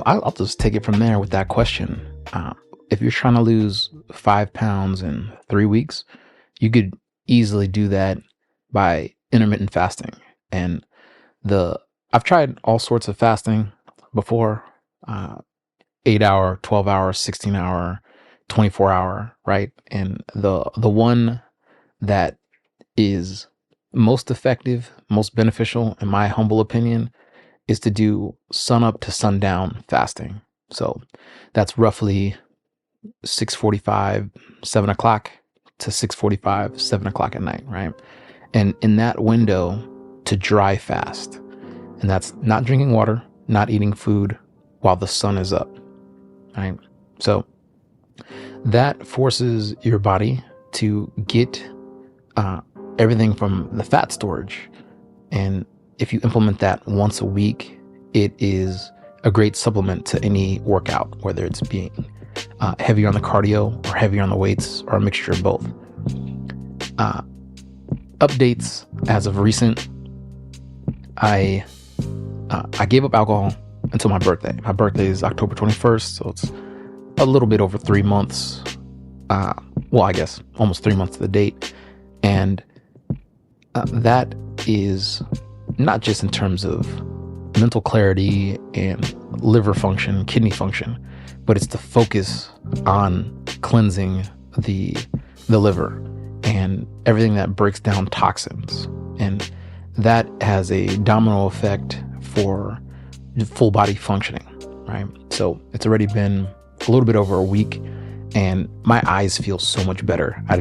I'll just take it from there with that question. If you're trying to lose 5 pounds in 3 weeks, you could easily do that by intermittent fasting. And I've tried all sorts of fasting before, 8 hour, 12 hour, 16 hour, 24 hour, right? And the one that is most effective, most beneficial, in my humble opinion, is to do sun up to sundown fasting. So that's roughly 6:45, 7 o'clock to 6:45, 7 o'clock at night, right? And in that window, to dry fast. And that's not drinking water, not eating food while the sun is up, right? So that forces your body to get everything from the fat storage. And if you implement that once a week, it is a great supplement to any workout, whether it's being heavier on the cardio or heavier on the weights, or a mixture of both. Updates as of recent: I gave up alcohol until my birthday. My birthday is October 21st, so it's a little bit over 3 months. Well, I guess almost 3 months to the date. And that is not just in terms of mental clarity and liver function, kidney function, but it's the focus on cleansing the liver and everything that breaks down toxins. And that has a domino effect for full body functioning, right? So it's already been a little bit over a week, and my eyes feel so much better. I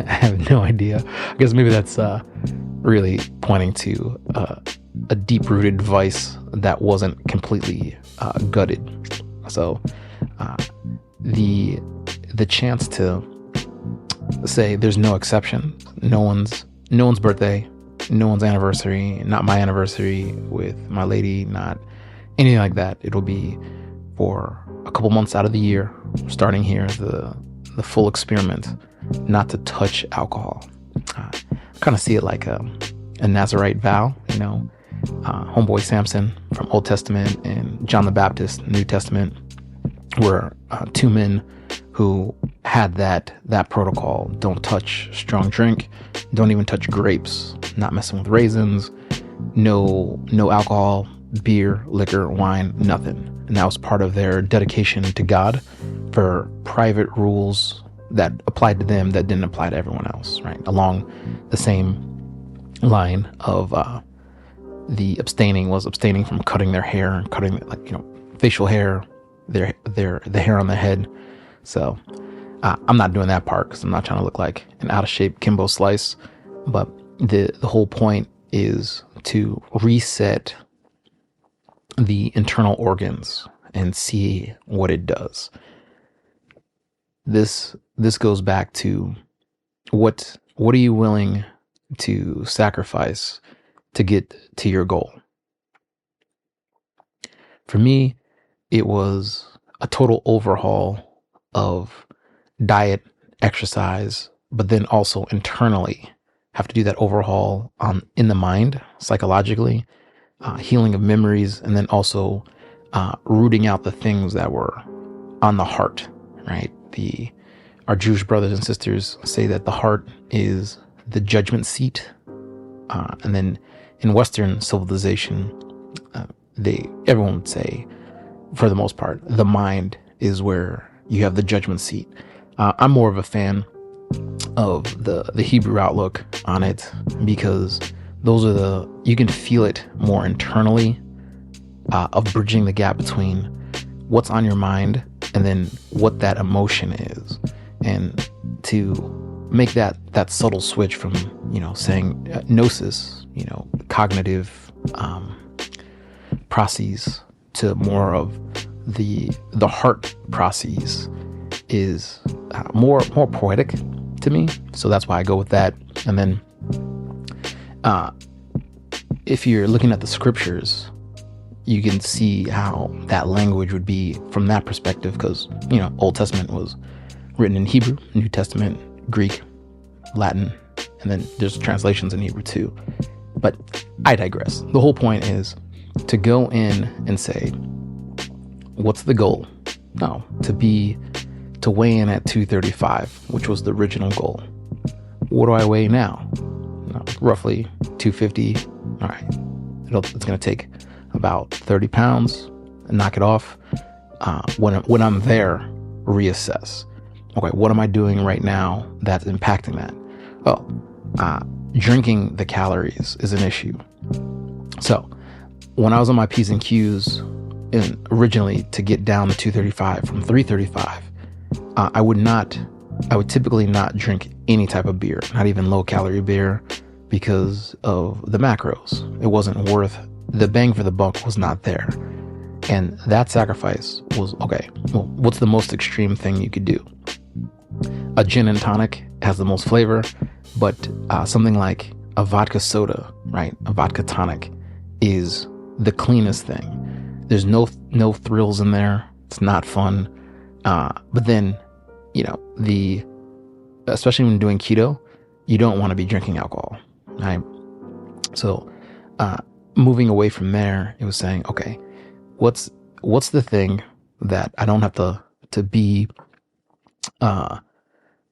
have no idea. I guess maybe that's really pointing to a deep-rooted vice that wasn't completely gutted. So the chance to say there's no exception, no one's birthday, no one's anniversary, not my anniversary with my lady, not anything like that. It'll be for a couple months out of the year, starting here, the full experiment, not to touch alcohol. Kind of see it like a Nazarite vow, homeboy Samson from Old Testament and John the Baptist, New Testament, were two men who had that protocol. Don't touch strong drink, don't even touch grapes, not messing with raisins, no alcohol, beer, liquor, wine, nothing. And that was part of their dedication to God, for private rules that applied to them that didn't apply to everyone else, right? Along the same line of the abstaining from cutting their hair and cutting facial hair, the hair on their head. So I'm not doing that part because I'm not trying to look like an out of shape Kimbo Slice. But the whole point is to reset the internal organs and see what it does. This goes back to what are you willing to sacrifice to get to your goal? For me, it was a total overhaul of diet, exercise, but then also internally have to do that overhaul in the mind, psychologically, healing of memories, and then also rooting out the things that were on the heart, right? Our Jewish brothers and sisters say that the heart is the judgment seat. And then in Western civilization, everyone would say, for the most part, the mind is where you have the judgment seat. I'm more of a fan of the Hebrew outlook on it, because those are you can feel it more internally, of bridging the gap between what's on your mind and then what that emotion is. And to make that subtle switch from, saying gnosis, cognitive processes, to more of the heart processes is more poetic to me. So that's why I go with that. And then if you're looking at the scriptures, you can see how that language would be from that perspective, because Old Testament was written in Hebrew, New Testament Greek, Latin, and then there's translations in Hebrew too. But I digress. The whole point is to go in and say, what's the goal? No, to weigh in at 235, which was the original goal. What do I weigh now? No, roughly 250. All right, it's going to take about 30 pounds and knock it off. When I'm there, reassess. Okay, what am I doing right now that's impacting that? Drinking the calories is an issue. So when I was on my P's and Q's, and originally to get down to 235 from 335, I would typically not drink any type of beer, not even low calorie beer, because of the macros. It wasn't worth, the bang for the buck was not there. And that sacrifice was, okay, well, what's the most extreme thing you could do? A gin and tonic has the most flavor, but something like a vodka soda, right? A vodka tonic is the cleanest thing. There's no thrills in there. It's not fun. But then, especially when doing keto, you don't want to be drinking alcohol, right? So, moving away from there, it was saying, okay, what's the thing that I don't have to be, I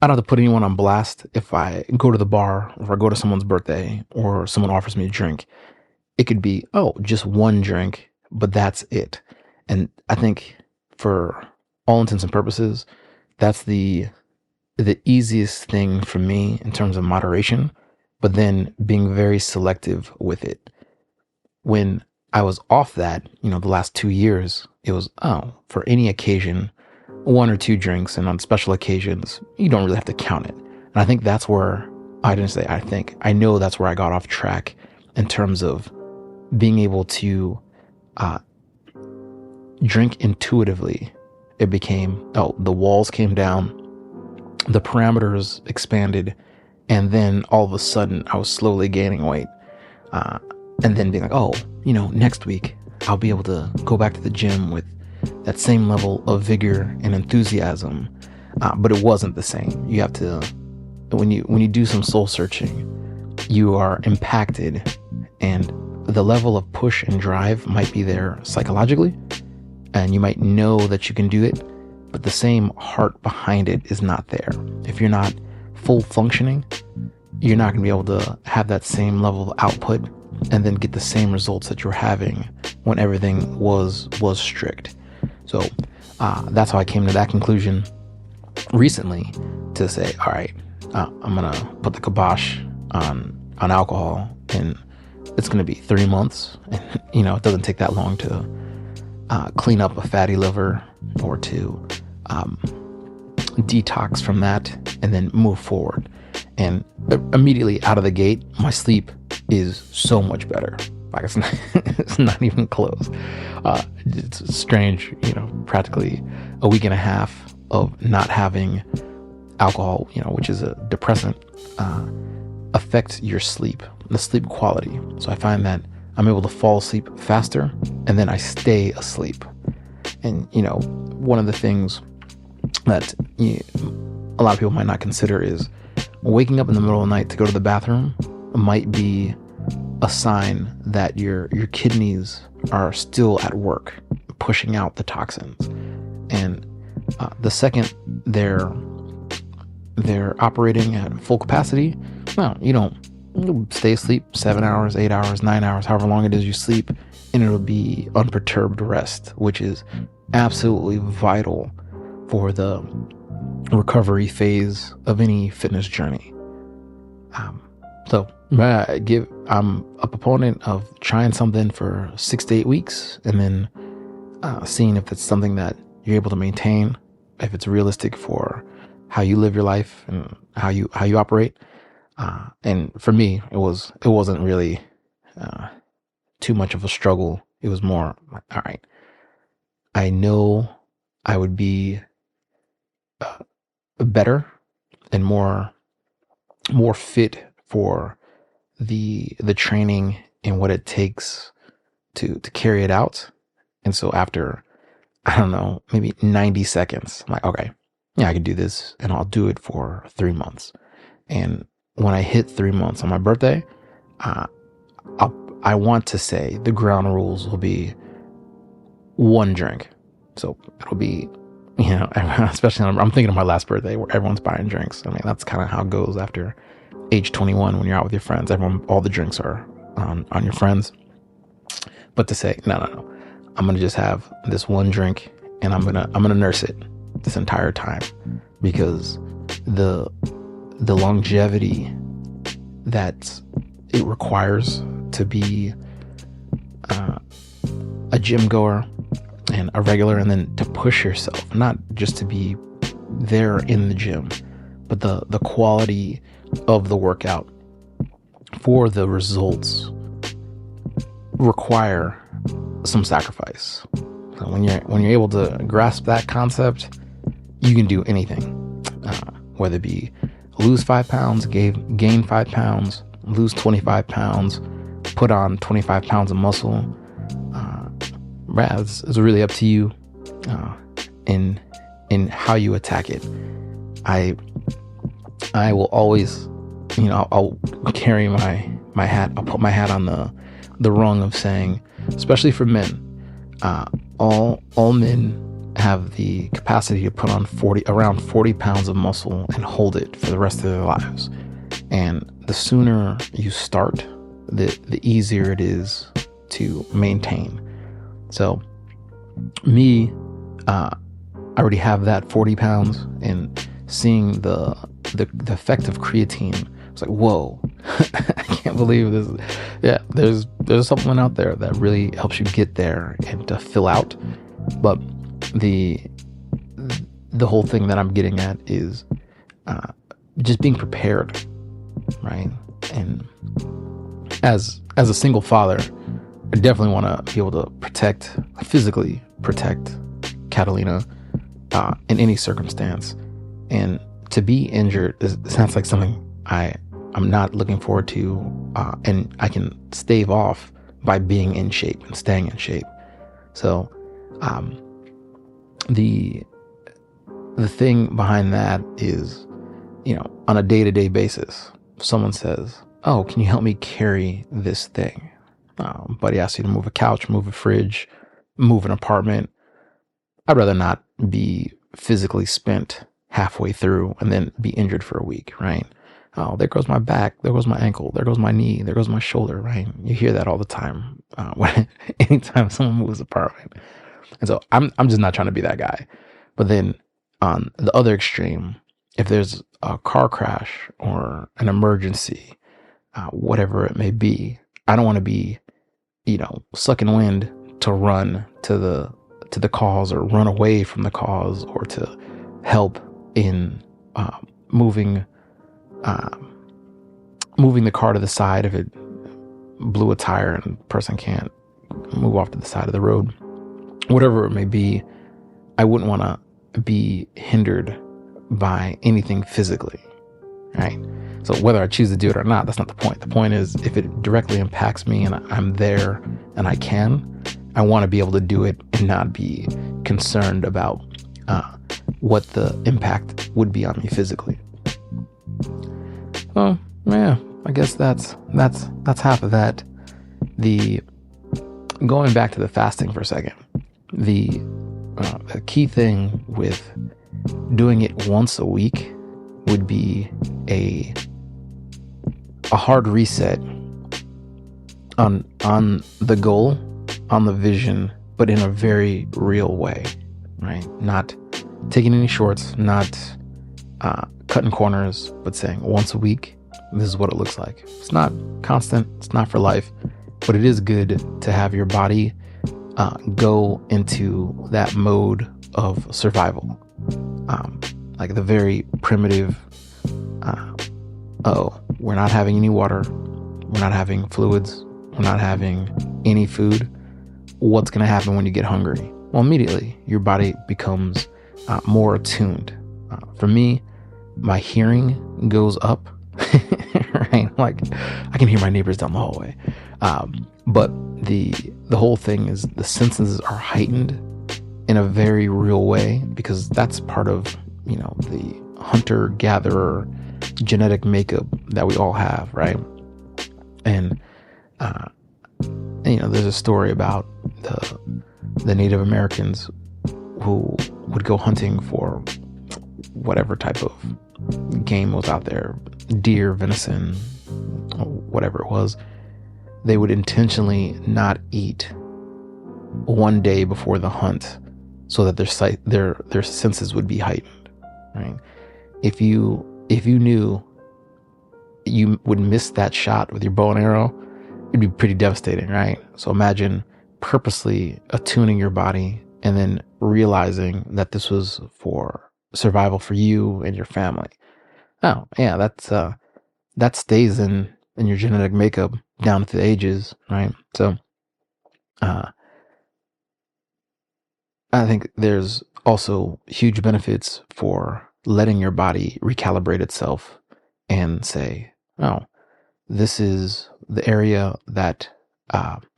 don't have to put anyone on blast if I go to the bar, or if I go to someone's birthday, or someone offers me a drink. It could be, just one drink, but that's it. And I think for all intents and purposes, that's the easiest thing for me in terms of moderation, but then being very selective with it. When I was off that, the last 2 years, it was, for any occasion, 1 or 2 drinks, and on special occasions, you don't really have to count it. And I think that's where, I know that's where I got off track in terms of being able to drink intuitively. It became, the walls came down, the parameters expanded, and then all of a sudden I was slowly gaining weight. And then being like, next week I'll be able to go back to the gym with that same level of vigor and enthusiasm. But it wasn't the same. You have to, when you do some soul searching, you are impacted, and the level of push and drive might be there psychologically, and you might know that you can do it, but the same heart behind it is not there. If you're not full functioning, you're not going to be able to have that same level of output and then get the same results that you're having when everything was strict. So that's how I came to that conclusion recently, to say, all right, I'm going to put the kibosh on alcohol, and it's going to be 3 months. And, it doesn't take that long to clean up a fatty liver, or to detox from that, and then move forward. And immediately out of the gate, my sleep is so much better. Like, it's not even close. It's strange, practically a week and a half of not having alcohol, which is a depressant, affects your sleep, the sleep quality. So I find that I'm able to fall asleep faster, and then I stay asleep. And, one of the things that a lot of people might not consider is waking up in the middle of the night to go to the bathroom might be a sign that your kidneys are still at work, pushing out the toxins. And the second they're operating at full capacity, you'll stay asleep 7 hours, 8 hours, 9 hours, however long it is you sleep, and it'll be unperturbed rest, which is absolutely vital for the recovery phase of any fitness journey. So I'm a proponent of trying something for 6 to 8 weeks, and then seeing if it's something that you're able to maintain, if it's realistic for how you live your life and how you operate. And for me, it wasn't really too much of a struggle. It was more like, all right, I know I would be better and more fit for the training and what it takes to carry it out. And so after, I don't know, maybe 90 seconds, I'm like, okay, yeah, I can do this, and I'll do it for 3 months. And when I hit 3 months on my birthday, I want to say the ground rules will be 1 drink. So it'll be, especially I'm thinking of my last birthday where everyone's buying drinks. I mean, that's kind of how it goes after age 21 when you're out with your friends. All the drinks are on your friends. But to say, no, I'm going to just have this one drink and I'm going to nurse it this entire time, because the longevity that it requires to be a gym goer and a regular, and then to push yourself, not just to be there in the gym, but the quality of the workout for the results require some sacrifice. So when you're able to grasp that concept, you can do anything, whether it be lose 5 pounds, gain 5 pounds, lose 25 pounds, put on 25 pounds of muscle. It's really up to you in how you attack it. I will always, I'll carry my hat. I'll put my hat on the rung of saying, especially for men, all men have the capacity to put on around 40 pounds of muscle and hold it for the rest of their lives. And the sooner you start, the easier it is to maintain. So me, I already have that 40 pounds, and seeing the effect of creatine, it's like, whoa, I can't believe this. Yeah, there's a supplement out there that really helps you get there and to fill out. But the whole thing that I'm getting at is just being prepared, right? And as a single father, I definitely want to be able to physically protect Catalina in any circumstance. And to be injured sounds like something I'm not looking forward to, and I can stave off by being in shape and staying in shape. So the thing behind that is, on a day-to-day basis, if someone says, oh, can you help me carry this thing? Buddy asks you to move a couch, move a fridge, move an apartment. I'd rather not be physically spent halfway through and then be injured for a week, right? Oh, there goes my back, there goes my ankle, there goes my knee, there goes my shoulder, right? You hear that all the time anytime someone moves apartment. And so I'm just not trying to be that guy. But then on the other extreme, if there's a car crash or an emergency, whatever it may be, I don't want to be, sucking wind to run to the cause or run away from the cause, or to help in moving the car to the side if it blew a tire and the person can't move off to the side of the road. Whatever it may be, I wouldn't want to be hindered by anything physically, right? So whether I choose to do it or not, that's not the point. The point is, if it directly impacts me and I'm there and I want to be able to do it and not be concerned about what the impact would be on me physically. Well, yeah, I guess that's half of that. Going back to the fasting for a second, the key thing with doing it once a week would be a hard reset on the goal, on the vision, but in a very real way, right? Not taking any shorts, not cutting corners, but saying once a week, this is what it looks like. It's not constant, it's not for life, but it is good to have your body go into that mode of survival. Like the very primitive, we're not having any water, we're not having fluids, we're not having any food. What's going to happen when you get hungry? Well, immediately your body becomes more attuned. For me, my hearing goes up, right? Like I can hear my neighbors down the hallway. But the whole thing is the senses are heightened in a very real way, because that's part of, the hunter-gatherer genetic makeup that we all have, right? And there's a story about the Native Americans who would go hunting for whatever type of game was out there, deer, venison, whatever it was, they would intentionally not eat one day before the hunt so that their senses would be heightened, right? If you knew you would miss that shot with your bow and arrow, it'd be pretty devastating, right? So imagine purposely attuning your body and then realizing that this was for survival for you and your family. Oh, yeah, that stays in your genetic makeup down through the ages, right? So I think there's also huge benefits for letting your body recalibrate itself and say, oh, this is the area that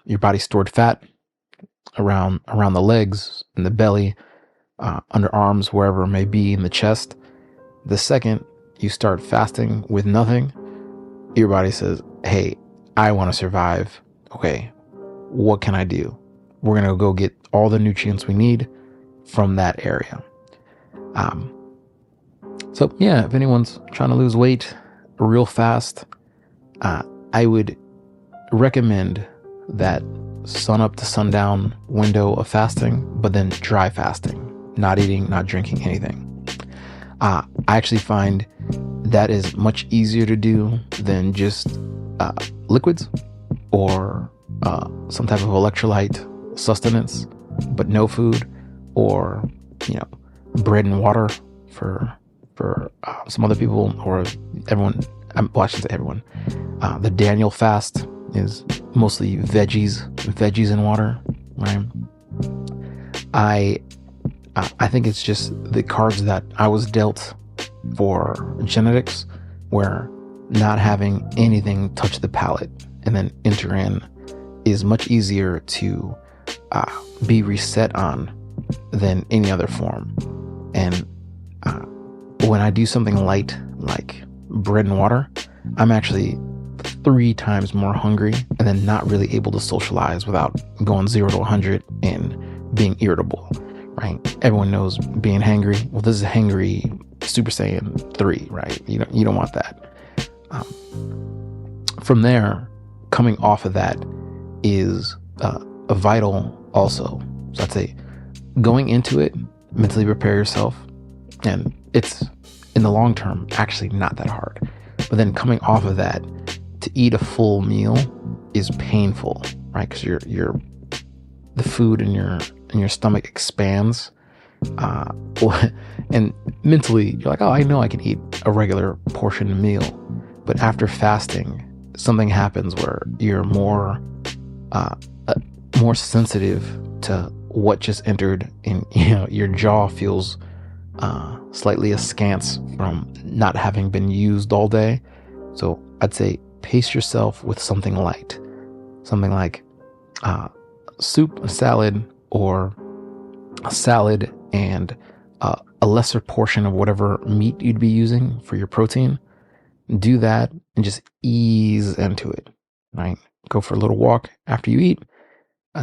your body stored fat around the legs, in the belly, underarms, wherever it may be, in the chest. The second you start fasting with nothing, your body says, hey, I want to survive. Okay, what can I do? We're going to go get all the nutrients we need from that area. So yeah, if anyone's trying to lose weight real fast, I would recommend that sun up to sundown window of fasting, but then dry fasting, not eating, not drinking anything. I actually find that is much easier to do than just liquids or some type of electrolyte sustenance, but no food, or bread and water for some other people, or everyone. Well, I shouldn't say everyone. The Daniel fast is mostly veggies and water, right? I think it's just the cards that I was dealt for genetics, where not having anything touch the palate and then enter in is much easier to be reset on than any other form. And when I do something light like bread and water, I'm actually 3 times more hungry and then not really able to socialize without going 0 to 100 and being irritable, right? Everyone knows being hangry. Well, this is hangry Super Saiyan 3, right? You don't want that. From there, coming off of that is a vital also. So I'd say going into it, mentally prepare yourself, and it's in the long term actually not that hard. But then coming off of that, to eat a full meal is painful, right? Because the food in your stomach expands, and mentally you're like, oh, I know I can eat a regular portion meal. But after fasting, something happens where you're more sensitive to what just entered, and your jaw feels slightly askance from not having been used all day. So I'd say pace yourself with something light, something like soup, a salad, or a salad and a lesser portion of whatever meat you'd be using for your protein. Do that and just ease into it, right? Go for a little walk after you eat,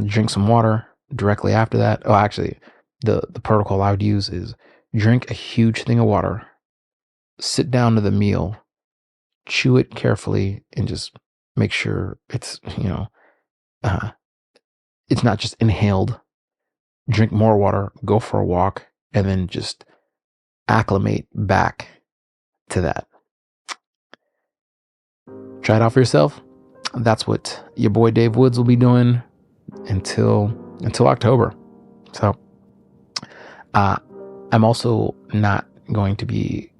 drink some water directly after that. Oh, actually, the protocol I would use is drink a huge thing of water, sit down to the meal, chew it carefully, and just make sure it's, it's not just inhaled. Drink more water, go for a walk, and then just acclimate back to that. Try it out for yourself. That's what your boy Dave Woods will be doing until October. So I'm also not going to be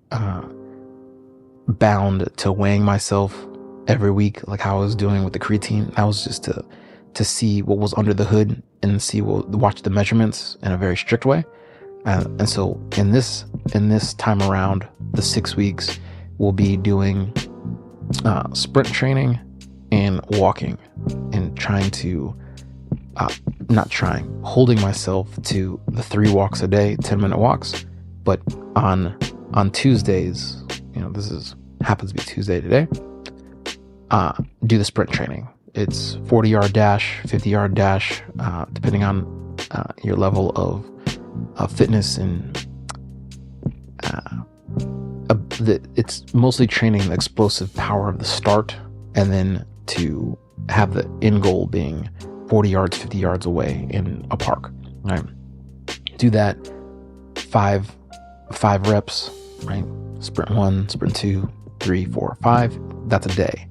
bound to weighing myself every week like how I was doing with the creatine. That was just to see what was under the hood and watch the measurements in a very strict way. And so in this time around, the 6 weeks, we'll be doing sprint training and walking, and holding myself to the 3 walks a day, 10-minute walks. But on Tuesdays, this happens to be Tuesday today, do the sprint training. It's 40-yard dash, 50-yard dash, depending on your level of fitness and it's mostly training the explosive power of the start, and then to have the end goal being 40 yards, 50 yards away in a park. Right? Do that 5 reps, right? Sprint 1, sprint 2, 3, 4, 5. That's a day.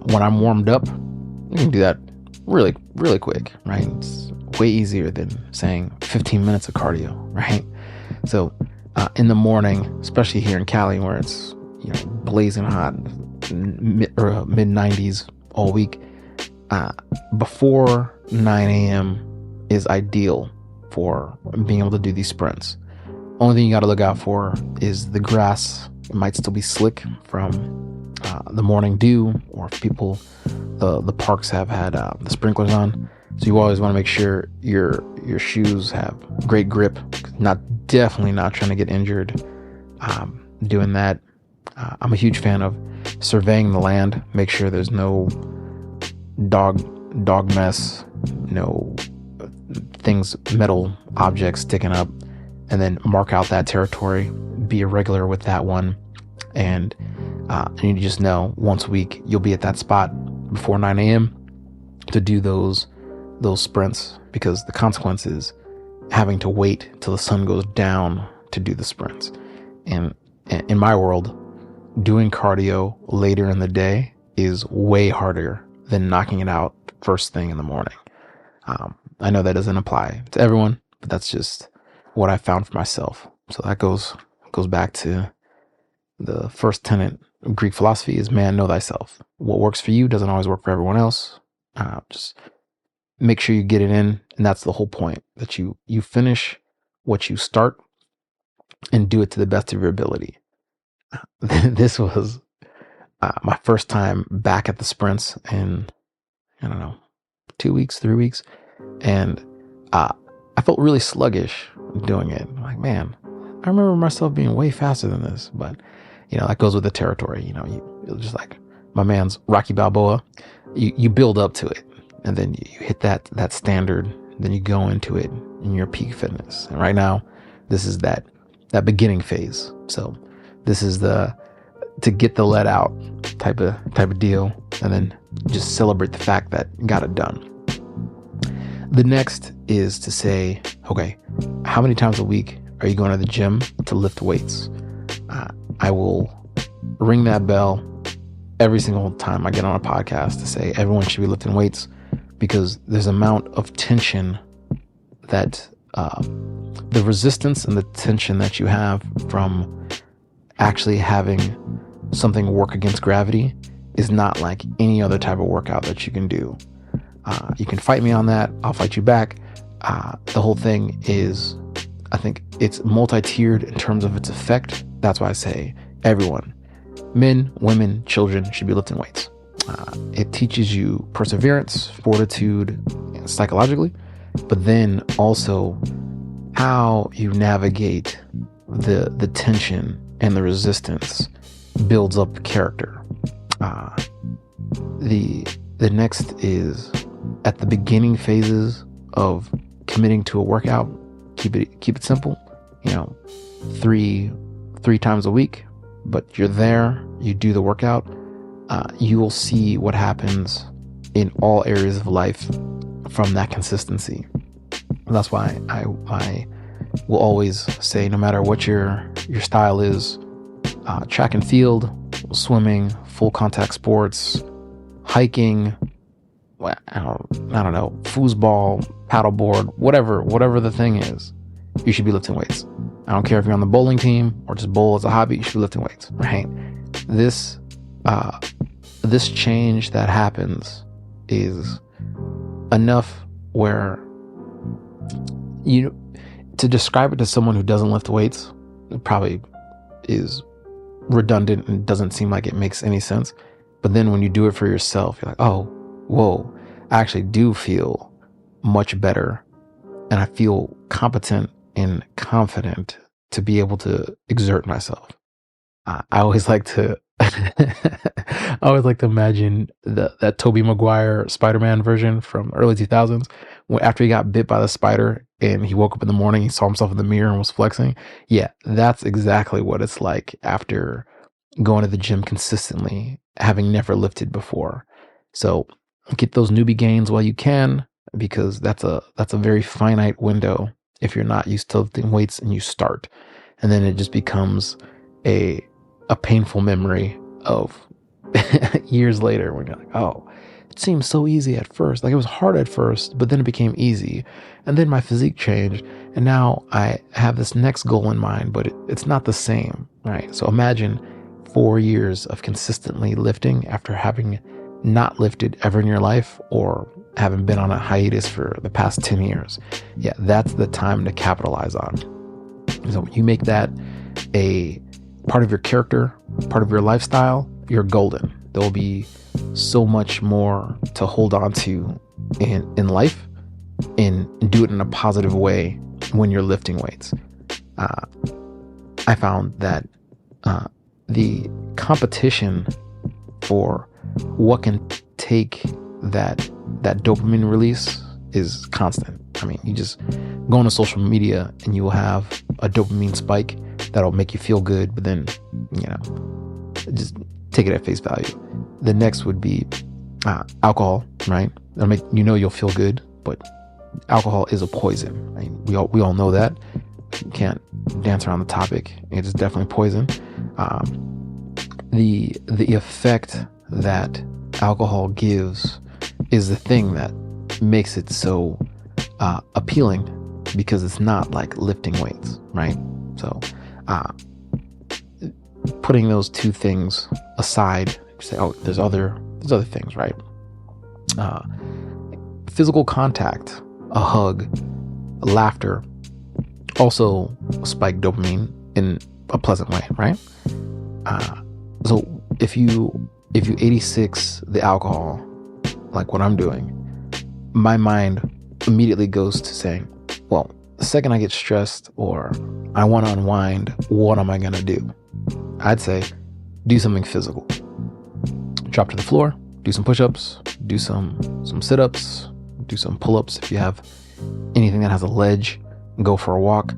When I'm warmed up, you can do that really, really quick, right? It's way easier than saying 15 minutes of cardio, right? So in the morning, especially here in Cali, where it's blazing hot, mid 90s all week, before 9 a.m. is ideal for being able to do these sprints. Only thing you got to look out for is the grass. It might still be slick from the morning dew, or if the parks have had the sprinklers on. So you always want to make sure your shoes have great grip. Definitely not trying to get injured doing that. I'm a huge fan of surveying the land. Make sure there's no dog mess, no things, metal objects sticking up, and then mark out that territory. Be irregular with that one, and you just know once a week you'll be at that spot before 9 a.m. to do those sprints, because the consequence is having to wait till the sun goes down to do the sprints. And in my world, doing cardio later in the day is way harder than knocking it out first thing in the morning. I know that doesn't apply to everyone, but that's just what I found for myself. So that goes back to the first tenet of Greek philosophy is man, know thyself. What works for you doesn't always work for everyone else. Just make sure you get it in. And that's the whole point, that you finish what you start and do it to the best of your ability. This was my first time back at the sprints in, 2 weeks, 3 weeks. And I felt really sluggish doing it. I'm like, man, I remember myself being way faster than this. But, that goes with the territory. You're just like my man's Rocky Balboa. You build up to it, and then you hit that standard. Then you go into it in your peak fitness. And right now, this is that beginning phase. So this is to get the let out type of deal, and then just celebrate the fact that you got it done. The next is to say, okay, how many times a week are you going to the gym to lift weights? I will ring that bell every single time I get on a podcast to say everyone should be lifting weights, because there's an amount of tension that the resistance and the tension that you have from actually having something work against gravity is not like any other type of workout that you can do. You can fight me on that. I'll fight you back. The whole thing is, I think it's multi-tiered in terms of its effect. That's why I say everyone, men, women, children, should be lifting weights. It teaches you perseverance, fortitude, psychologically, but then also how you navigate the tension and the resistance builds up character. The next is at the beginning phases of committing to a workout. Keep it simple. 3 times a week, but you're there. You do the workout. You will see what happens in all areas of life from that consistency. That's why I will always say, no matter what your style is, track and field, swimming, full contact sports, hiking, I don't know, foosball, paddleboard, whatever the thing is, you should be lifting weights. I don't care if you're on the bowling team or just bowl as a hobby, you should be lifting weights, right? This change that happens is enough where, to describe it to someone who doesn't lift weights, it probably is redundant and doesn't seem like it makes any sense. But then when you do it for yourself, you're like, oh, whoa, I actually do feel much better, and I feel competent and confident to be able to exert myself. I always like to imagine that Tobey Maguire Spider-Man version from early 2000s, when after he got bit by the spider and he woke up in the morning, he saw himself in the mirror and was flexing. Yeah, that's exactly what it's like after going to the gym consistently, having never lifted before. So get those newbie gains while you can, because that's a very finite window if you're not used to lifting weights and you start. And then it just becomes a painful memory of years later when you're like, oh, it seemed so easy at first. Like, it was hard at first, but then it became easy. And then my physique changed. And now I have this next goal in mind, but it's not the same, right? So imagine 4 years of consistently lifting after having not lifted ever in your life, or having been on a hiatus for the past 10 years. Yeah, that's the time to capitalize on. So when you make that a part of your character, part of your lifestyle, you're golden. There'll be so much more to hold on to in life, and do it in a positive way when you're lifting weights. I found that the competition for what can take that dopamine release is constant. I mean, you just go on social media and you will have a dopamine spike that'll make you feel good, but then, just take it at face value. The next would be alcohol, right? That'll make you'll feel good, but alcohol is a poison. I mean, we all know that. You can't dance around the topic. It is definitely poison. The effect that alcohol gives is the thing that makes it so appealing, because it's not like lifting weights, right? So putting those two things aside, you say, oh, there's other things, right? Physical contact, a hug, laughter, also spike dopamine in a pleasant way, right? So if you 86 the alcohol, like what I'm doing, my mind immediately goes to saying, well, the second I get stressed or I want to unwind, what am I going to do? I'd say do something physical. Drop to the floor, do some push-ups, do some sit-ups, do some pull-ups. If you have anything that has a ledge, go for a walk.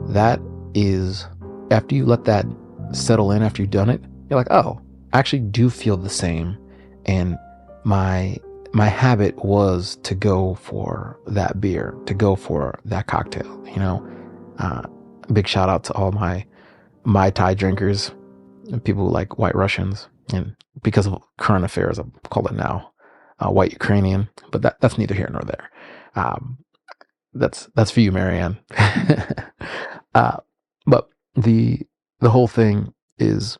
That is, after you let that settle in, after you've done it, you're like, oh, I actually do feel the same. And my habit was to go for that beer, to go for that cocktail, big shout out to all my Mai Tai drinkers, people who like White Russians, and because of current affairs, I'll call it now White Ukrainian, but that's neither here nor there. That's for you, Marianne. But the whole thing is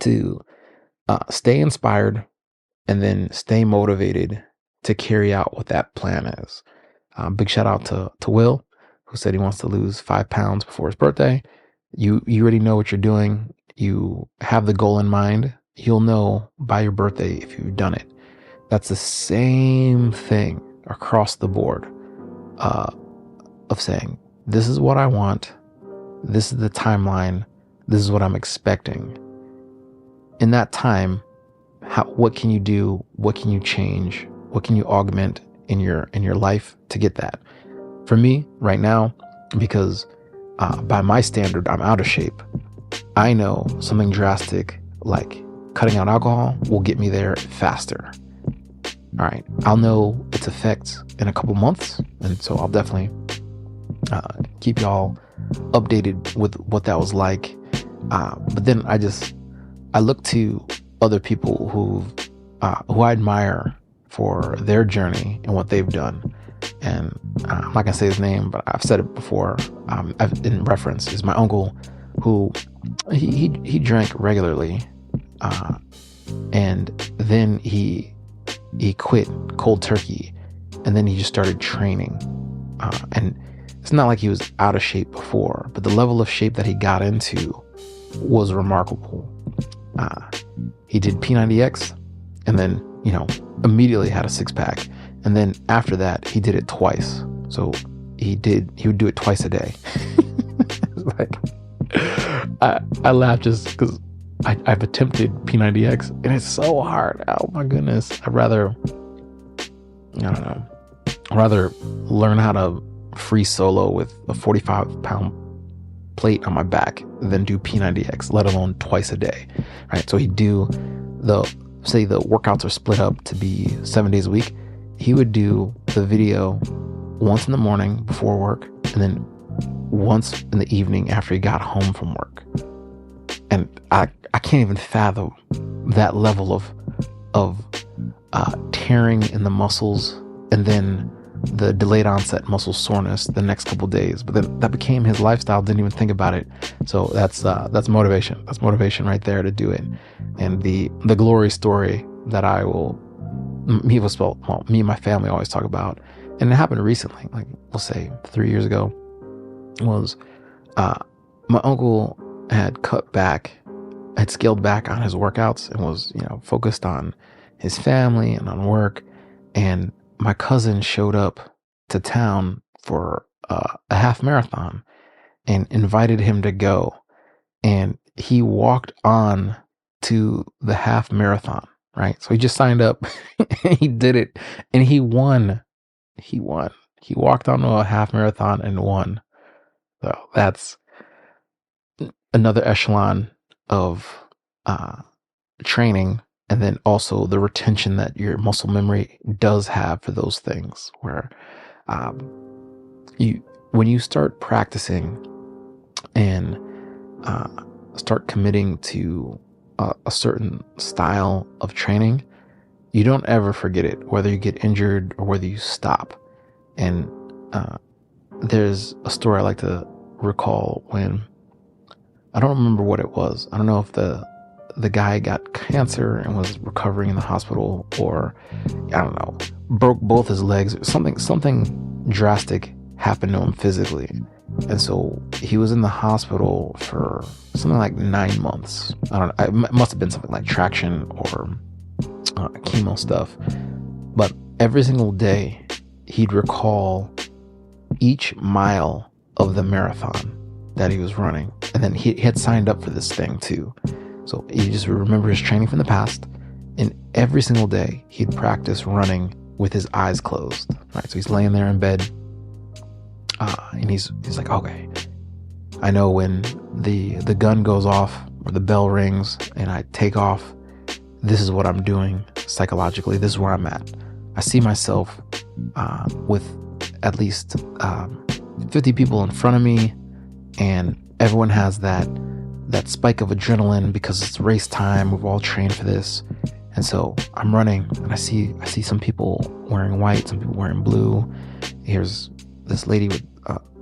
to stay inspired and then stay motivated to carry out what that plan is. Big shout out to Will, who said he wants to lose 5 pounds before his birthday. You already know what you're doing. You have the goal in mind. You'll know by your birthday if you've done it. That's the same thing across the board, of saying, this is what I want. This is the timeline. This is what I'm expecting. In that time, what can you do? What can you change? What can you augment in your life to get that? For me right now, because by my standard, I'm out of shape, I know something drastic like cutting out alcohol will get me there faster. All right, I'll know its effects in a couple months, and so I'll definitely keep y'all updated with what that was like. But then I look to other people who I admire for their journey and what they've done. And I'm not gonna say his name, but I've said it before. In reference is my uncle, who he drank regularly, and then he quit cold turkey, and then he just started training. And it's not like he was out of shape before, but the level of shape that he got into was remarkable. He did P90X, and then immediately had a 6-pack, and then after that he did it twice. So he would do it twice a day. Like, I laugh just because I've attempted P90X and it's so hard. Oh my goodness. I'd rather learn how to free solo with a 45-pound plate on my back than do P90X, let alone twice a day, right? So he'd do say the workouts are split up to be 7 days a week. He would do the video once in the morning before work, and then once in the evening after he got home from work. And I can't even fathom that level of tearing in the muscles, and then the delayed onset muscle soreness the next couple of days. But then that became his lifestyle. Didn't even think about it. So that's motivation. That's motivation right there to do it. And the glory story that me and my family always talk about, and it happened recently, like we'll say 3 years ago, was my uncle had scaled back on his workouts and was, focused on his family and on work. And my cousin showed up to town for a half marathon and invited him to go. And he walked on to the half marathon, right? So he just signed up and he did it, and he won. He walked onto a half marathon and won. So that's another echelon of training. And then also the retention that your muscle memory does have for those things, where when you start practicing and start committing to a certain style of training, you don't ever forget it, whether you get injured or whether you stop. And there's a story I like to recall when, I don't remember what it was. I don't know if the guy got cancer and was recovering in the hospital, or I don't know, broke both his legs. Something drastic happened to him physically, and so he was in the hospital for something like 9 months. I don't know. It must have been something like traction or chemo stuff. But every single day, he'd recall each mile of the marathon that he was running, and then he had signed up for this thing too. So he just remember his training from the past, and every single day he'd practice running with his eyes closed, right? So he's laying there in bed, and he's like, okay, I know when the gun goes off or the bell rings and I take off, this is what I'm doing psychologically. This is where I'm at. I see myself with at least 50 people in front of me, and everyone has that spike of adrenaline because it's race time. We've all trained for this. And so I'm running, and I see some people wearing white, some people wearing blue. Here's this lady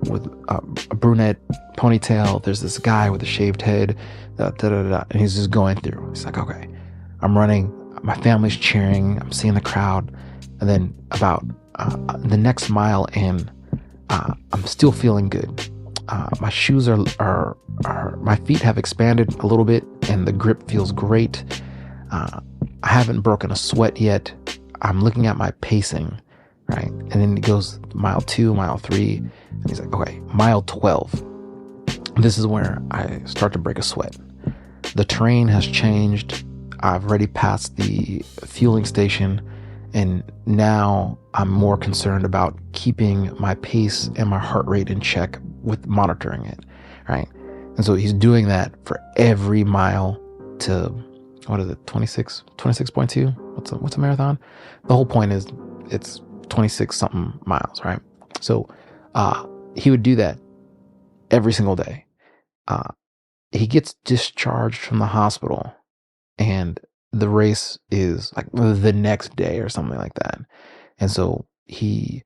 with a brunette ponytail. There's this guy with a shaved head, and he's just going through. He's like, okay, I'm running. My family's cheering. I'm seeing the crowd. And then about the next mile in, I'm still feeling good. My shoes are my feet have expanded a little bit, and the grip feels great. I haven't broken a sweat yet. I'm looking at my pacing, right? And then it goes mile 2, mile 3, and he's like, okay, mile 12. This is where I start to break a sweat. The terrain has changed. I've already passed the fueling station, and now I'm more concerned about keeping my pace and my heart rate in check with monitoring it, right? And so he's doing that for every mile to, what is it, 26.2? What's a marathon? The whole point is it's 26 something miles, right? So he would do that every single day. He gets discharged from the hospital, and the race is like the next day or something like that. And so he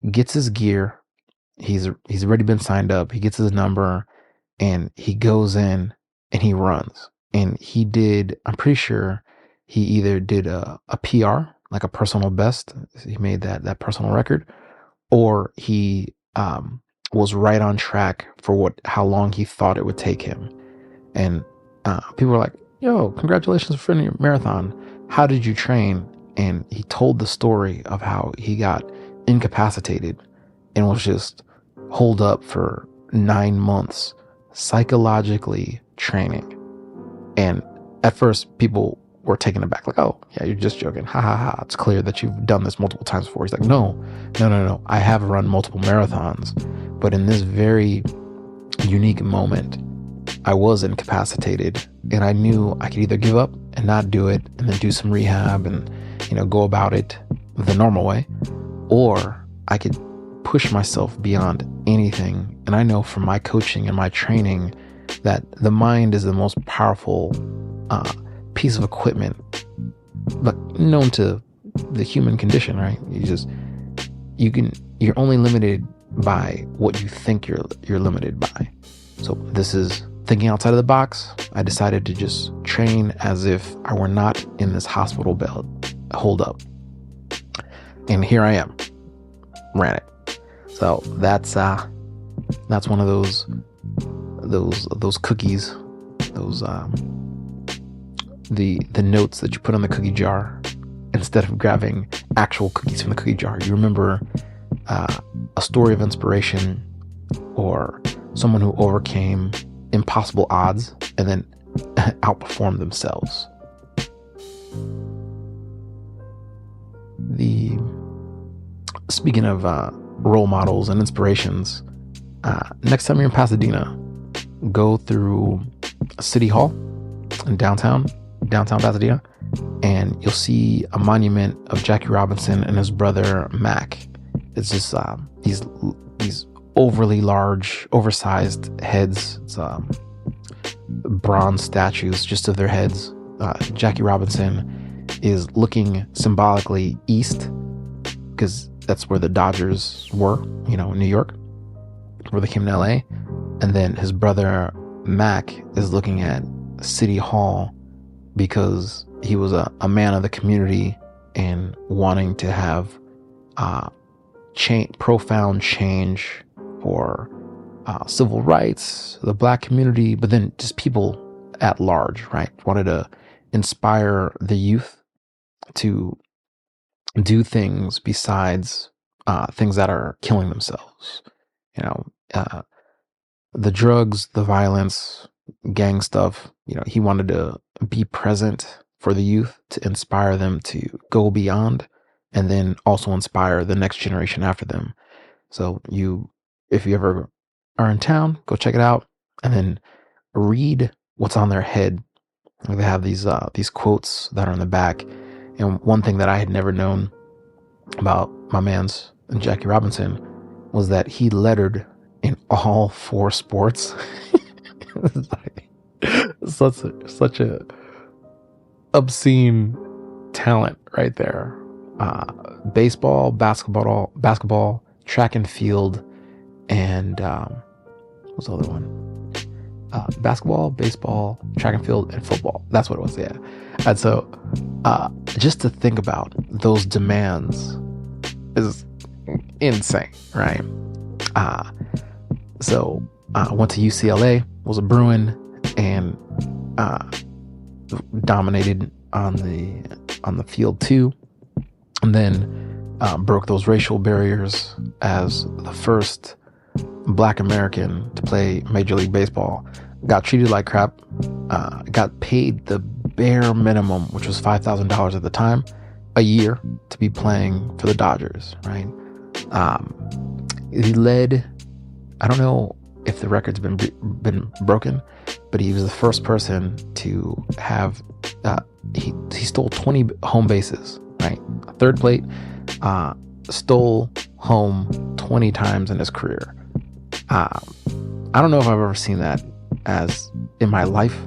gets his gear. He's already been signed up. He gets his number, and he goes in and he runs. And he did, I'm pretty sure he either did a PR, like a personal best. He made that personal record, or he was right on track for how long he thought it would take him. And people were like, yo, congratulations for finishing your marathon. How did you train? And he told the story of how he got incapacitated and was just holed up for 9 months, psychologically training. And at first, people were taken aback, like, oh yeah, you're just joking, ha ha ha, it's clear that you've done this multiple times before. He's like, no, I have run multiple marathons, but in this very unique moment, I was incapacitated, and I knew I could either give up and not do it and then do some rehab and, go about it the normal way, or I could push myself beyond anything. And I know from my coaching and my training that the mind is the most powerful piece of equipment, but known to the human condition, right? You're only limited by what you think you're limited by. So this is thinking outside of the box. I decided to just train as if I were not in this hospital bed hold up. And here I am. Ran it. So that's one of those cookies, the notes that you put on the cookie jar instead of grabbing actual cookies from the cookie jar. You remember a story of inspiration or someone who overcame impossible odds and then outperformed themselves. Speaking of role models and inspirations, next time you're in Pasadena, go through City Hall in downtown Pasadena, and you'll see a monument of Jackie Robinson and his brother Mac. It's just these overly large, oversized heads. It's bronze statues just of their heads. Jackie Robinson is looking symbolically east because that's where the Dodgers were, in New York, where they came to LA. And then his brother Mac is looking at City Hall because he was a man of the community and wanting to have profound change for civil rights, the black community, but then just people at large, right? Wanted to inspire the youth to do things besides things that are killing themselves. The drugs, the violence, gang stuff. He wanted to be present for the youth to inspire them to go beyond, and then also inspire the next generation after them. So if you ever are in town, go check it out, and then read what's on their head. They have these quotes that are in the back. And one thing that I had never known about my man's and Jackie Robinson was that he lettered in all 4 sports. It's like such a obscene talent right there. Baseball, basketball, track and field, and what's the other one? Basketball, baseball, track and field, and football. That's what it was, yeah. And so just to think about those demands is insane, right? So I went to UCLA, was a Bruin, and dominated on the field too, and then broke those racial barriers as the first Black American to play Major League Baseball. Got treated like crap, got paid the bare minimum, which was $5,000 at the time, a year, to be playing for the Dodgers, right? He led, I don't know if the record's been broken, but he was the first person to have, he stole 20 home bases, right? Third plate, stole home 20 times in his career. I don't know if I've ever seen that as in my life,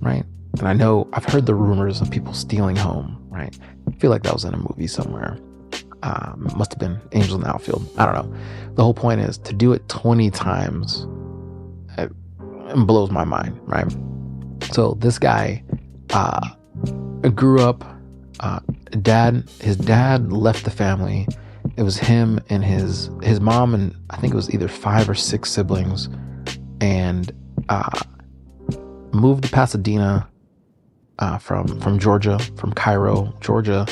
right? And I know I've heard the rumors of people stealing home, right? I feel like that was in a movie somewhere. Must have been Angels in the Outfield. I don't know. The whole point is to do it 20 times, it blows my mind, right? So this guy grew up, his dad left the family. It was him and his mom, and I think it was either 5 or 6 siblings, and moved to Pasadena from Georgia, from Cairo, Georgia,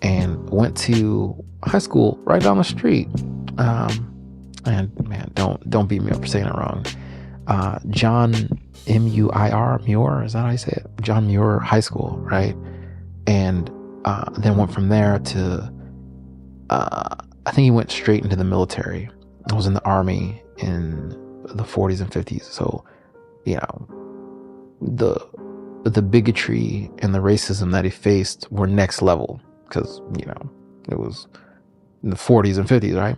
and went to high school right down the street. And man, don't beat me up for saying it wrong. John Muir, is that how you say it? John Muir High School, right? and then went from there to, I think he went straight into the military. I was in the army in the 40s and 50s. So, you know, the bigotry and the racism that he faced were next level, because, you know, it was in the 40s and 50s, right?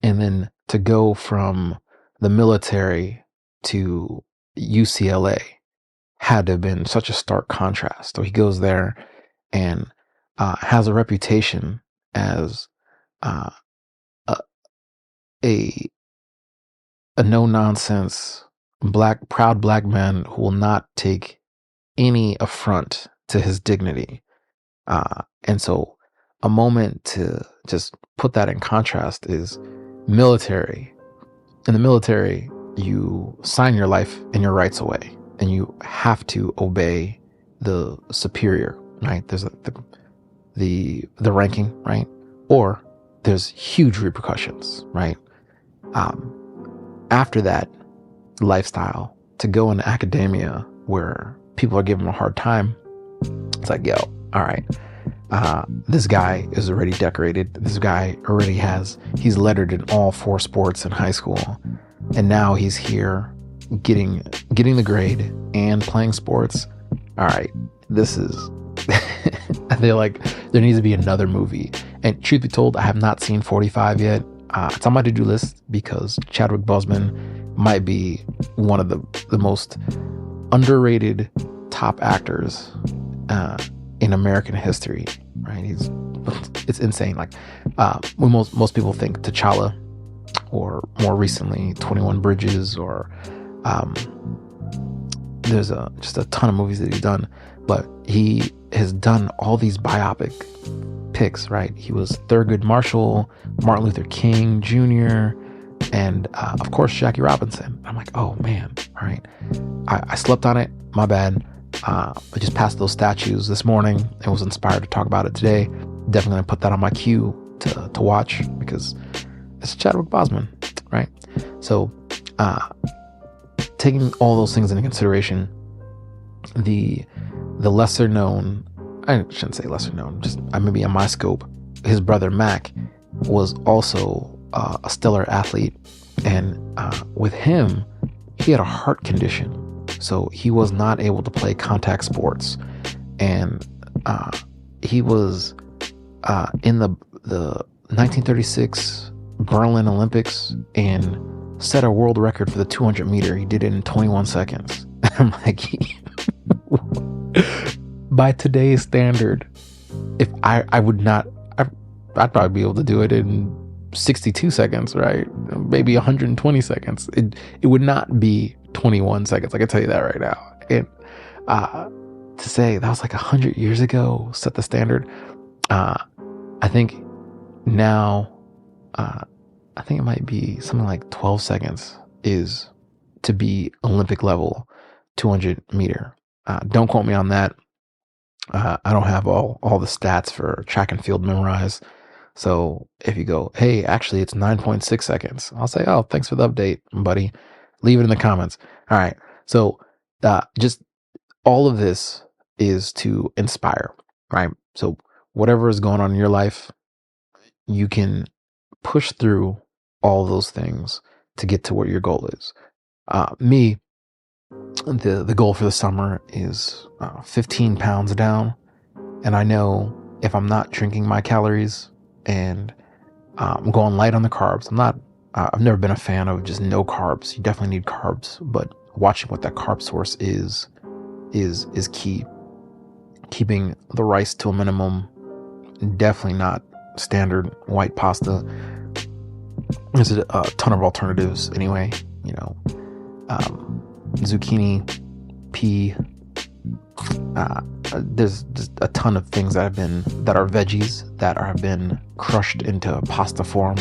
And then to go from the military to UCLA had to have been such a stark contrast. So he goes there and has a reputation as a a no-nonsense proud black man who will not take any affront to his dignity. And so a moment to just put that in contrast is military. In the military, you sign your life and your rights away, and you have to obey the superior, right? There's the ranking, right? Or there's huge repercussions, right? After that lifestyle, to go into academia where people are giving him a hard time, it's like, yo, all right, this guy is already decorated. This guy already he's lettered in all 4 sports in high school. And now he's here getting the grade and playing sports. All right, this is, I feel like there needs to be another movie. And truth be told, I have not seen 45 yet. It's on my to-do list because Chadwick Boseman might be one of the most underrated top actors in American history, right? It's insane. Like, most people think T'Challa, or more recently 21 Bridges, or there's just a ton of movies that he's done, but he has done all these biopic picks, right? He was Thurgood Marshall, Martin Luther King Jr., and of course Jackie Robinson. I'm like, oh man, all right. I slept on it, my bad. I just passed those statues this morning and was inspired to talk about it today. Definitely gonna put that on my queue to watch, because it's Chadwick Boseman, right? So taking all those things into consideration, the lesser known, I shouldn't say lesser known, just maybe in my scope, his brother Mac was also a stellar athlete, and with him, he had a heart condition, so he was not able to play contact sports, and he was in the 1936 Berlin Olympics and set a world record for the 200 meter. He did it in 21 seconds. I'm like, by today's standard, if I'd probably be able to do it in 62 seconds, right? Maybe 120 seconds. It would not be 21 seconds. I can tell you that right now. And to say that was like 100 years ago, set the standard. I think now, I think it might be something like 12 seconds is to be Olympic level 200 meter. Don't quote me on that. I don't have all the stats for track and field memorized. So if you go, hey, actually it's 9.6 seconds, I'll say, oh, thanks for the update, buddy. Leave it in the comments. All right. So just all of this is to inspire, right? So whatever is going on in your life, you can push through all those things to get to what your goal is. Me, the goal for the summer is 15 pounds down. And I know if I'm not drinking my calories and I'm going light on the carbs, I've never been a fan of just no carbs. You definitely need carbs, but watching what that carb source is key. Keeping the rice to a minimum, definitely not standard white pasta. There's a ton of alternatives anyway, you know, zucchini, pea, there's just a ton of things that are veggies that have been crushed into pasta form.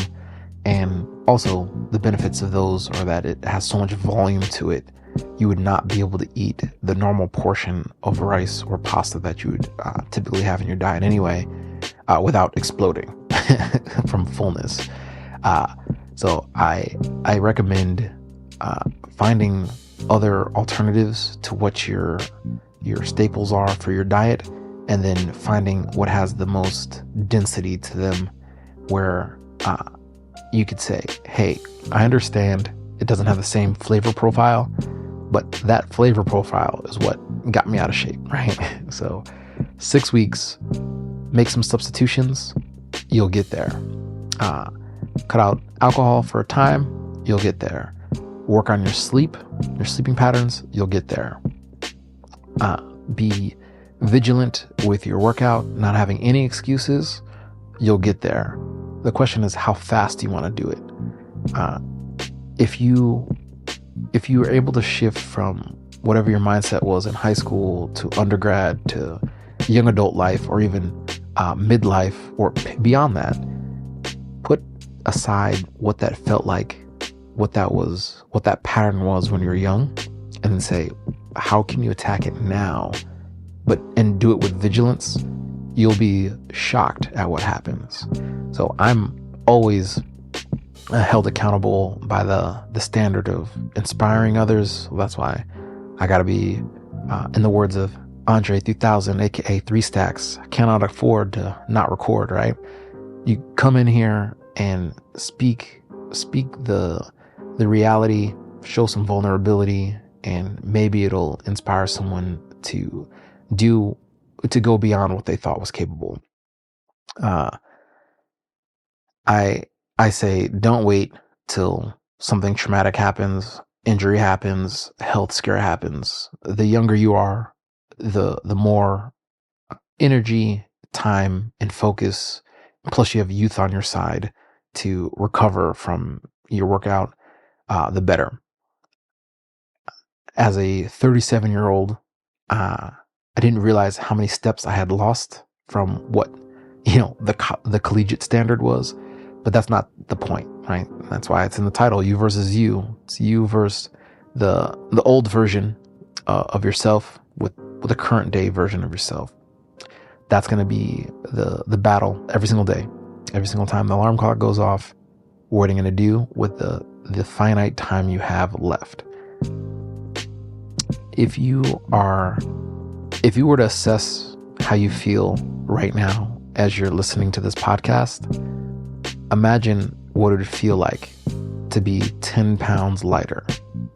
And also the benefits of those are that it has so much volume to it, you would not be able to eat the normal portion of rice or pasta that you would typically have in your diet anyway, without exploding from fullness. So I recommend finding other alternatives to what your staples are for your diet, and then finding what has the most density to them, where you could say, hey, I understand it doesn't have the same flavor profile, but that flavor profile is what got me out of shape, right? So 6 weeks, make some substitutions, you'll get there. Cut out alcohol for a time, you'll get there. Work on your sleeping patterns, you'll get there. Be vigilant with your workout, not having any excuses, you'll get there. The question is, how fast do you want to do it? If you were able to shift from whatever your mindset was in high school to undergrad to young adult life, or even midlife or beyond that, put aside what that felt like, what that pattern was when you were young, and then say, how can you attack it now? And do it with vigilance. You'll be shocked at what happens. So I'm always held accountable by the standard of inspiring others. That's why I gotta be, in the words of Andre 3000, aka 3 Stacks, I cannot afford to not record, right? You come in here and speak the reality, show some vulnerability, and maybe it'll inspire someone to go beyond what they thought was capable. I say, don't wait till something traumatic happens, injury happens, health scare happens. The younger you are, the more energy, time, and focus, plus you have youth on your side to recover from your workout, the better. As a 37-year-old, I didn't realize how many steps I had lost from what, the collegiate standard was. But that's not the point, right? That's why it's in the title, you versus you. It's you versus the old version of yourself with a current day version of yourself. That's going to be the battle every single day. Every single time the alarm clock goes off, what are you going to do with the finite time you have left? If you were to assess how you feel right now as you're listening to this podcast, imagine what it would feel like to be 10 pounds lighter,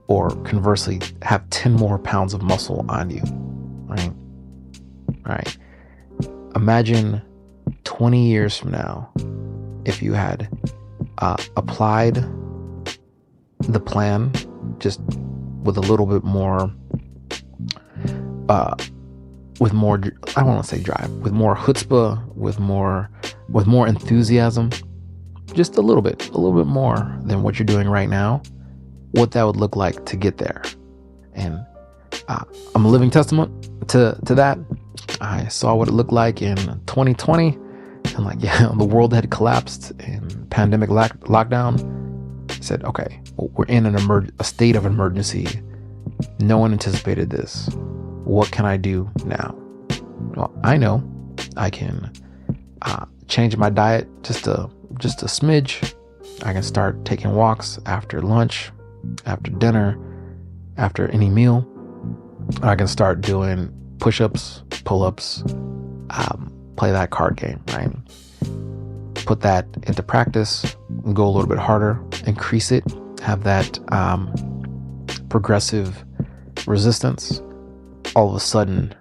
or conversely, have 10 more pounds of muscle on you, right? Right. Imagine 20 years from now, if you had applied the plan just with a little bit more, I don't want to say drive, with more chutzpah, with more enthusiasm, just a little bit more than what you're doing right now, what that would look like to get there. And I'm a living testament to that. I saw what it looked like in 2020, and the world had collapsed in pandemic lockdown. I said, okay, well, we're in a state of emergency. No one anticipated this. What can I do now? Well, I know I can change my diet just a smidge. I can start taking walks after lunch, after dinner, after any meal. I can start doing push-ups, pull-ups, play that card game, right? Put that into practice, go a little bit harder, increase it, have that progressive resistance. All of a sudden,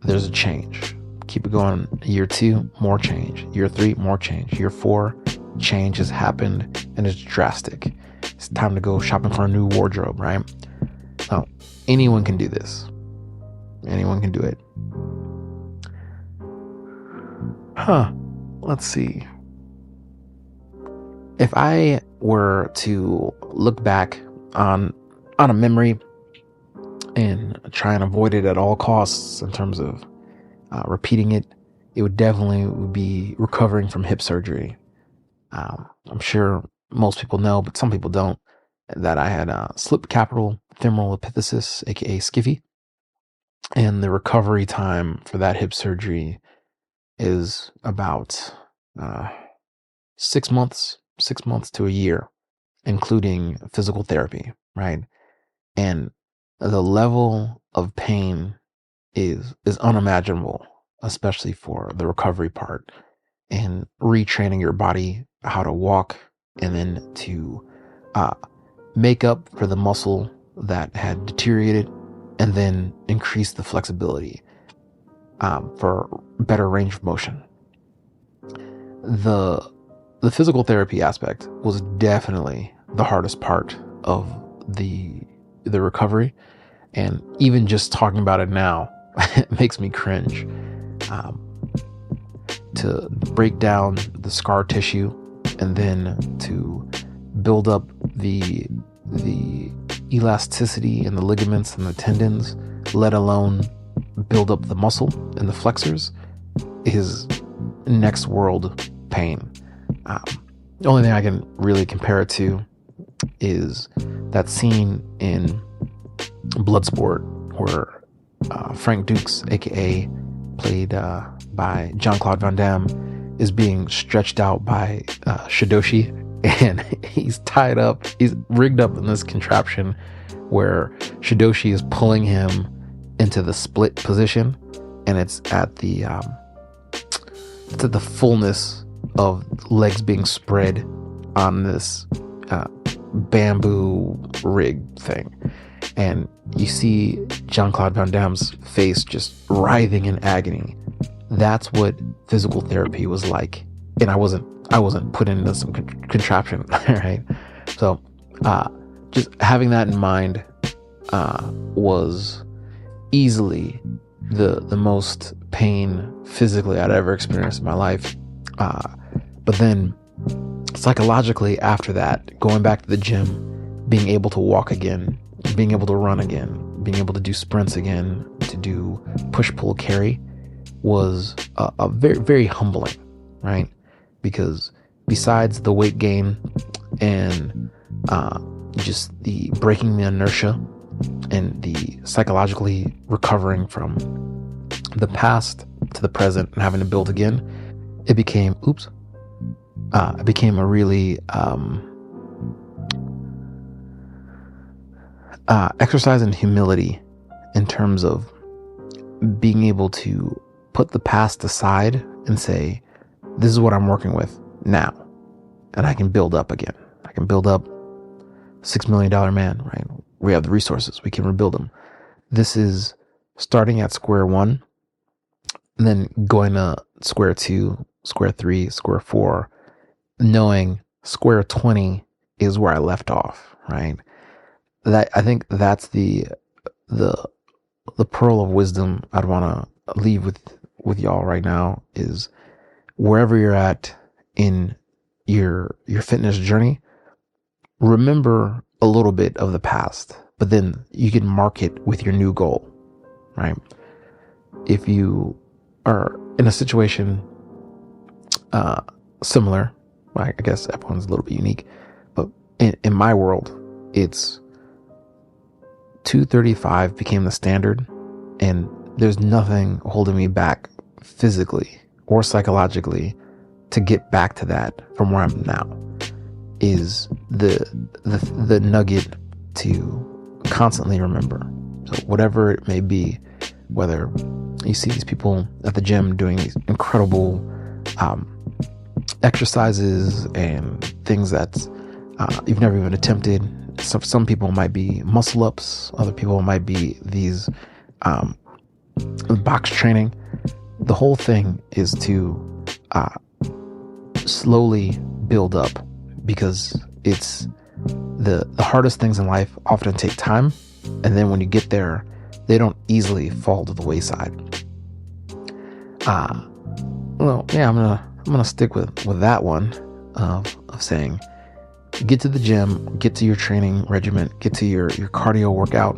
there's a change. Keep it going. Year 2, more change. Year 3, more change. Year 4, change has happened and it's drastic. It's time to go shopping for a new wardrobe, right? Now, anyone can do this. Anyone can do it. Let's see. If I were to look back on a memory and try and avoid it at all costs in terms of repeating it, it would definitely be recovering from hip surgery. I'm sure most people know, but some people don't, that I had slip capital femoral epiphysis, aka SCFE, and the recovery time for that hip surgery is about 6 months to a year, including physical therapy, right? And the level of pain is unimaginable, especially for the recovery part and retraining your body how to walk, and then to make up for the muscle that had deteriorated, and then increase the flexibility for better range of motion. The physical therapy aspect was definitely the hardest part of the recovery, and even just talking about it now it makes me cringe. To break down the scar tissue, and then to build up the elasticity in the ligaments and the tendons, let alone build up the muscle and the flexors, is next world pain. The only thing I can really compare it to is that scene in Bloodsport where Frank Dukes, aka played by Jean-Claude Van Damme, is being stretched out by Shidoshi, and he's tied up, he's rigged up in this contraption where Shidoshi is pulling him into the split position, and it's at the fullness of legs being spread on this bamboo rig thing, and you see Jean-Claude Van Damme's face just writhing in agony. That's what physical therapy was like, and I wasn't put into some contraption, right? So just having that in mind was easily the most pain physically I'd ever experienced in my life. But then psychologically after that, going back to the gym, being able to walk again, being able to run again, being able to do sprints again, to do push, pull, carry, was a very, very humbling, right? Because besides the weight gain and just the breaking the inertia and the psychologically recovering from the past to the present and having to build again, it became a really exercise in humility, in terms of being able to put the past aside and say, this is what I'm working with now, and I can build up again. I can build up $6 million man, right? We have the resources, we can rebuild them. This is starting at square one, and then going to square two, square three, square four, knowing square 20 is where I left off, right? That, I think that's the pearl of wisdom I'd want to leave with y'all right now, is wherever you're at in your fitness journey, remember a little bit of the past, but then you can mark it with your new goal, right? If you are in a situation similar, I guess everyone's a little bit unique, but in my world, it's 235 became the standard, and there's nothing holding me back physically or psychologically to get back to that from where I'm now, is the nugget to constantly remember. So whatever it may be, whether you see these people at the gym doing these incredible exercises and things that you've never even attempted. Some people might be muscle ups, other people might be these box training. The whole thing is to slowly build up, because it's the hardest things in life often take time, and then when you get there, they don't easily fall to the wayside. Well, yeah, I'm gonna stick with that one of saying, get to the gym, get to your training regimen, get to your cardio workout,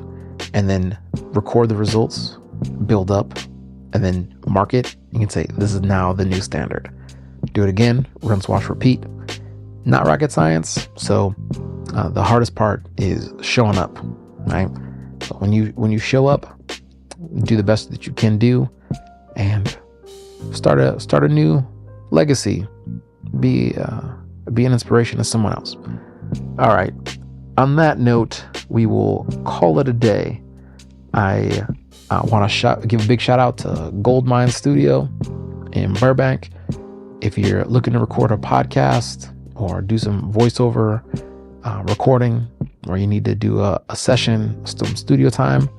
and then record the results, build up, and then mark it. You can say, this is now the new standard. Do it again, rinse, wash, repeat. Not rocket science. So the hardest part is showing up, right? So when you show up, do the best that you can do, and start a new legacy. Be an inspiration to someone else. All right. On that note, we will call it a day. I I want to give a big shout out to Goldmine Studio in Burbank. If you're looking to record a podcast or do some voiceover recording, or you need to do a session, some studio time,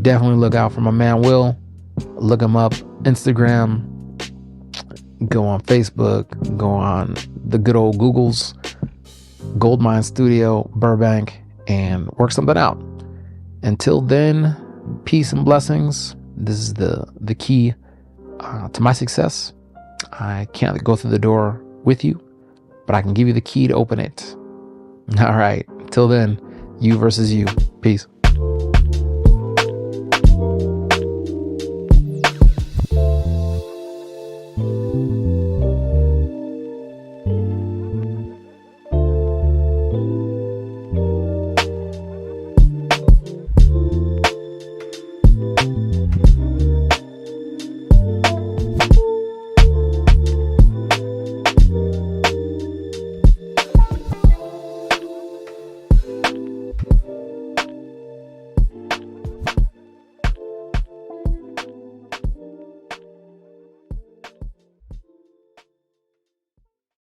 definitely look out for my man Will. Look him up, Instagram, go on Facebook, go on the good old Googles, Goldmine Studio, Burbank, and work something out. Until then, peace and blessings. This is the key to my success. I can't go through the door with you, but I can give you the key to open it. All right. Till then, you versus you. Peace.